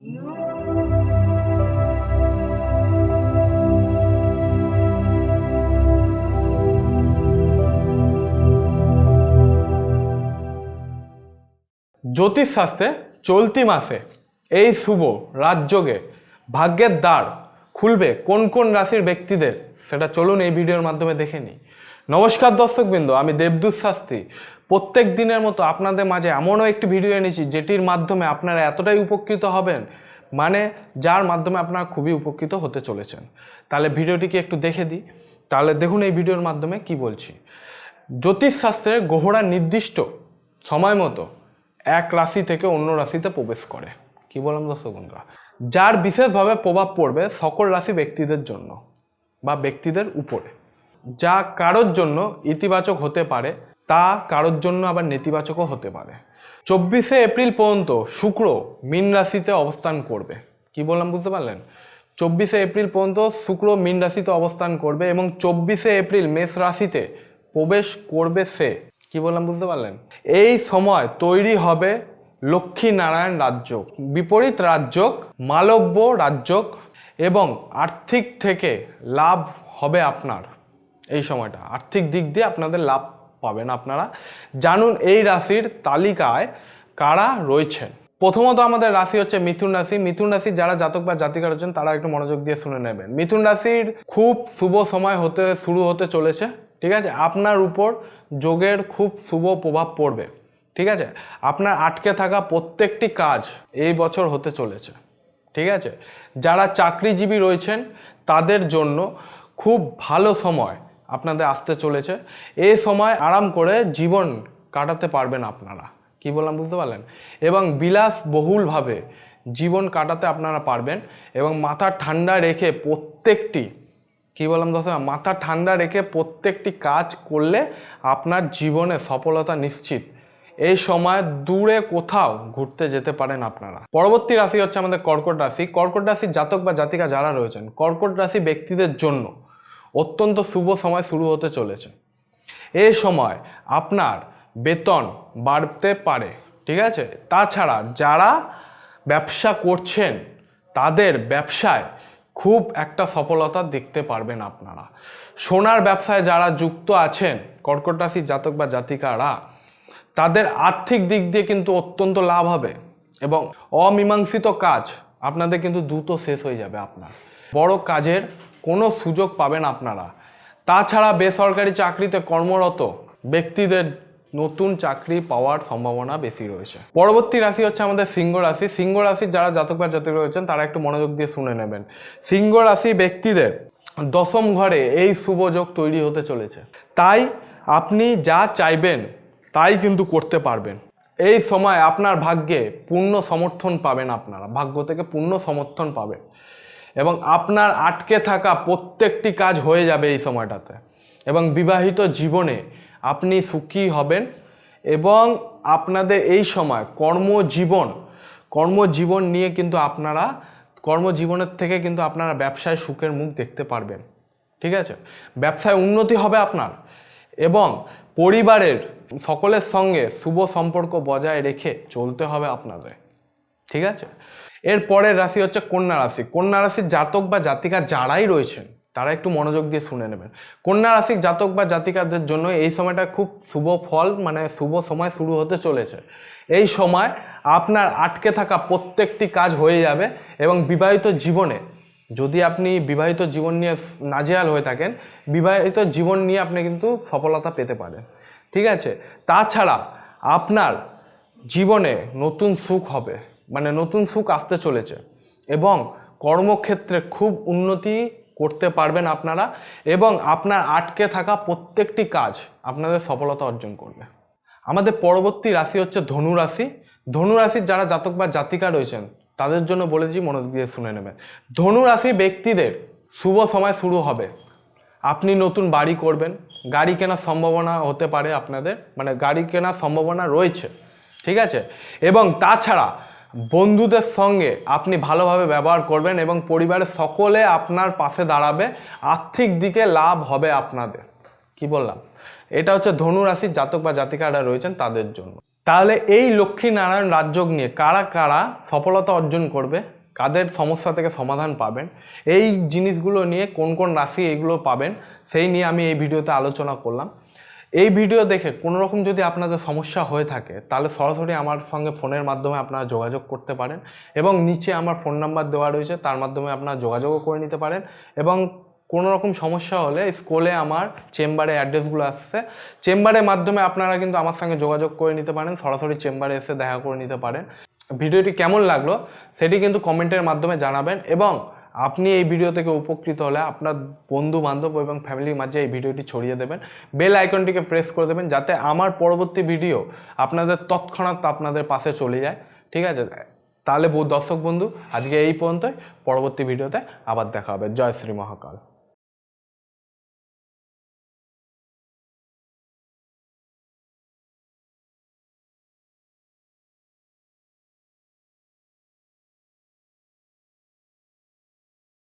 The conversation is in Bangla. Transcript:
জ্যোতিষশাস্ত্রে চলতি মাসে এই শুভ রাজযোগে ভাগ্যের দ্বার খুলবে কোন কোন রাশির ব্যক্তিদের, সেটা চলুন এই ভিডিওর মাধ্যমে দেখে নিই। নমস্কার দর্শকবৃন্দ, আমি দেবদূত শাস্ত্রী। প্রত্যেক দিনের মতো আপনাদের মাঝে এমনও একটি ভিডিও এনেছি যেটির মাধ্যমে আপনারা এতটাই উপকৃত হবেন, মানে যার মাধ্যমে আপনারা খুবই উপকৃত হতে চলেছেন। তাহলে ভিডিওটিকে একটু দেখে দিই, তাহলে দেখুন এই ভিডিওর মাধ্যমে কি বলছি। জ্যোতিষশাস্ত্রের গ্রহরা নির্দিষ্ট সময় মতো এক রাশি থেকে অন্য রাশিতে প্রবেশ করে, কি বললাম দর্শক বন্ধুরা, যার বিশেষভাবে প্রভাব পড়বে সকল রাশি ব্যক্তিদের জন্য বা ব্যক্তিদের উপরে। যা কারোর জন্য ইতিবাচক হতে পারে, তা কারোর জন্য আবার নেতিবাচকও হতে পারে। 24শে এপ্রিল পর্যন্ত শুক্র মীন রাশিতে অবস্থান করবে, কি বললাম বুঝতে পারলেন? 24শে এপ্রিল পর্যন্ত শুক্র মীন রাশিতে অবস্থান করবে এবং 24শে এপ্রিল মেষ রাশিতে প্রবেশ করবে সে, কি বললাম বুঝতে পারলেন? এই সময় তৈরি হবে লক্ষ্মীনারায়ণ রাজযোগ, বিপরীত রাজযোগ, মালব্য রাজযোগ এবং আর্থিক থেকে লাভ হবে আপনার। এই সময়টা আর্থিক দিক দিয়ে আপনাদের লাভ পাবেন আপনারা। জানুন এই রাশির তালিকায় কারা রয়েছেন। প্রথমত আমাদের রাশি হচ্ছে মিথুন রাশি। মিথুন রাশির যারা জাতক বা জাতিকা রয়েছেন তারা একটু মনোযোগ দিয়ে শুনে নেবেন। মিথুন রাশির খুব শুভ সময় শুরু হতে চলেছে, ঠিক আছে? আপনার উপর যোগের খুব শুভ প্রভাব পড়বে, ঠিক আছে? আপনার আটকে থাকা প্রত্যেকটি কাজ এই বছর হতে চলেছে, ঠিক আছে? যারা চাকরিজীবী রয়েছেন তাদের জন্য খুব ভালো সময় আপনাদের আসতে চলেছে। এই সময় আরাম করে জীবন কাটাতে পারবেন আপনারা, কি বললাম বুঝতে পারলেন? এবং বিলাসবহুলভাবে জীবন কাটাতে আপনারা পারবেন এবং মাথা ঠান্ডা রেখে প্রত্যেকটি, কি বললাম দর্শক, মাথা ঠান্ডা রেখে প্রত্যেকটি কাজ করলে আপনার জীবনে সফলতা নিশ্চিত। এই সময় দূরে কোথাও ঘুরতে যেতে পারেন আপনারা। পরবর্তী রাশি হচ্ছে আমাদের কর্কট রাশি। কর্কট রাশির জাতক বা জাতিকা যারা রয়েছেন, কর্কট রাশি ব্যক্তিদের জন্য অত্যন্ত শুভ সময় শুরু হতে চলেছে। এই সময় আপনার বেতন বাড়তে পারে, ঠিক আছে? তাছাড়া যারা ব্যবসা করছেন তাদের ব্যবসায় খুব একটা সফলতা দেখতে পারবেন আপনারা। সোনার ব্যবসায় যারা যুক্ত আছেন কর্কট রাশির জাতক বা জাতিকারা, তাদের আর্থিক দিক দিয়ে কিন্তু অত্যন্ত লাভ হবে এবং অমীমাংসিত কাজ আপনাদের কিন্তু দ্রুত শেষ হয়ে যাবে। আপনার বড় কাজের কোনো সুযোগ পাবেন আপনারা। তাছাড়া বেসরকারি চাকরিতে কর্মরত ব্যক্তিদের নতুন চাকরি পাওয়ার সম্ভাবনা বেশি রয়েছে। পরবর্তী রাশি হচ্ছে আমাদের সিংহ রাশি। সিংহ রাশির যারা জাতক বা জাতিকা রয়েছেন তারা একটু মনোযোগ দিয়ে শুনে নেবেন। সিংহ রাশি ব্যক্তিদের দশম ঘরে এই শুভ যোগ তৈরি হতে চলেছে, তাই আপনি যা চাইবেন তাই কিন্তু করতে পারবেন। এই সময় আপনার ভাগ্যে পূর্ণ সমর্থন পাবেন, আপনারা ভাগ্য থেকে পূর্ণ সমর্থন পাবেন এবং আপনার আটকে থাকা প্রত্যেকটি কাজ হয়ে যাবে এই সময়টাতে এবং বিবাহিত জীবনে আপনি সুখী হবেন এবং আপনাদের এই সময় কর্মজীবন নিয়ে কিন্তু আপনারা কর্মজীবনের থেকে কিন্তু আপনারা ব্যবসায় সুখের মুখ দেখতে পারবেন, ঠিক আছে? ব্যবসায় উন্নতি হবে আপনার এবং পরিবারের সকলের সঙ্গে শুভ সম্পর্ক বজায় রেখে চলতে হবে আপনাদের, ঠিক আছে? এর পরের রাশি হচ্ছে কন্যা রাশি। কন্যা রাশির জাতক বা জাতিকা যারাই রয়েছেন তারা একটু মনোযোগ দিয়ে শুনে নেবেন। কন্যা রাশির জাতক বা জাতিকাদের জন্য এই সময়টা খুব শুভ ফল, মানে শুভ সময় শুরু হতে চলেছে। এই সময় আপনার আটকে থাকা প্রত্যেকটি কাজ হয়ে যাবে এবং বিবাহিত জীবনে, যদি আপনি বিবাহিত জীবন নিয়ে নাজেহাল হয়ে থাকেন, বিবাহিত জীবন নিয়ে আপনি কিন্তু সফলতা পেতে পারেন, ঠিক আছে? তাছাড়া আপনার জীবনে নতুন সুখ হবে, মানে নতুন সুখ আসতে চলেছে এবং কর্মক্ষেত্রে খুব উন্নতি করতে পারবেন আপনারা এবং আপনার আটকে থাকা প্রত্যেকটি কাজ আপনাদের সফলতা অর্জন করবে। আমাদের পরবর্তী রাশি হচ্ছে ধনু রাশি। ধনু রাশির যারা জাতক বা জাতিকা রয়েছেন তাদের জন্য বলেছি মনোযোগ দিয়ে শুনে নেবেন। ধনু রাশি ব্যক্তিদের শুভ সময় শুরু হবে। আপনি নতুন বাড়ি করবেন, গাড়ি কেনার সম্ভাবনা হতে পারে আপনাদের, মানে গাড়ি কেনার সম্ভাবনা রয়েছে, ঠিক আছে? এবং তাছাড়া বন্ধুদের সঙ্গে আপনি ভালোভাবে ব্যবহার করবেন এবং পরিবারের সকলে আপনার পাশে দাঁড়াবে, আর্থিক দিকে লাভ হবে আপনাদের, কি বললাম? এটা হচ্ছে ধনু রাশির জাতক বা জাতিকারা রয়েছেন তাদের জন্য। তাহলে এই লক্ষ্মীনারায়ণ রাজযোগ নিয়ে কারা কারা সফলতা অর্জন করবে, কাদের সমস্যা থেকে সমাধান পাবেন, এই জিনিসগুলো নিয়ে কোন কোন রাশি এইগুলো পাবেন, সেই নিয়ে আমি এই ভিডিওতে আলোচনা করলাম। এই ভিডিও দেখে কোনো রকম যদি আপনাদের সমস্যা হয়ে থাকে তাহলে সরাসরি আমার সঙ্গে ফোনের মাধ্যমে আপনারা যোগাযোগ করতে পারেন, এবং নিচে আমার ফোন নাম্বার দেওয়া রয়েছে, তার মাধ্যমে আপনারা যোগাযোগও করে নিতে পারেন। এবং কোনো রকম সমস্যা হলে স্কুলে আমার চেম্বারে অ্যাড্রেসগুলো আসছে, চেম্বারের মাধ্যমে আপনারা কিন্তু আমার সঙ্গে যোগাযোগ করে নিতে পারেন, সরাসরি চেম্বারে এসে দেখা করে নিতে পারেন। ভিডিওটি কেমন লাগলো সেটি কিন্তু কমেন্টের মাধ্যমে জানাবেন, এবং আপনি এই ভিডিও থেকে উপকৃত হলে আপনার বন্ধু বান্ধব এবং ফ্যামিলির মাঝে এই ভিডিওটি ছড়িয়ে দেবেন, বেল আইকনটিকে প্রেস করে দেবেন, যাতে আমার পরবর্তী ভিডিও আপনাদের তৎক্ষণাৎ আপনাদের পাশে চলে যায়। ঠিক আছে, তাহলে দর্শক বন্ধু আজকে এই পর্যন্তই, পরবর্তী ভিডিওতে আবার দেখা হবে। জয় শ্রী মহাকাল।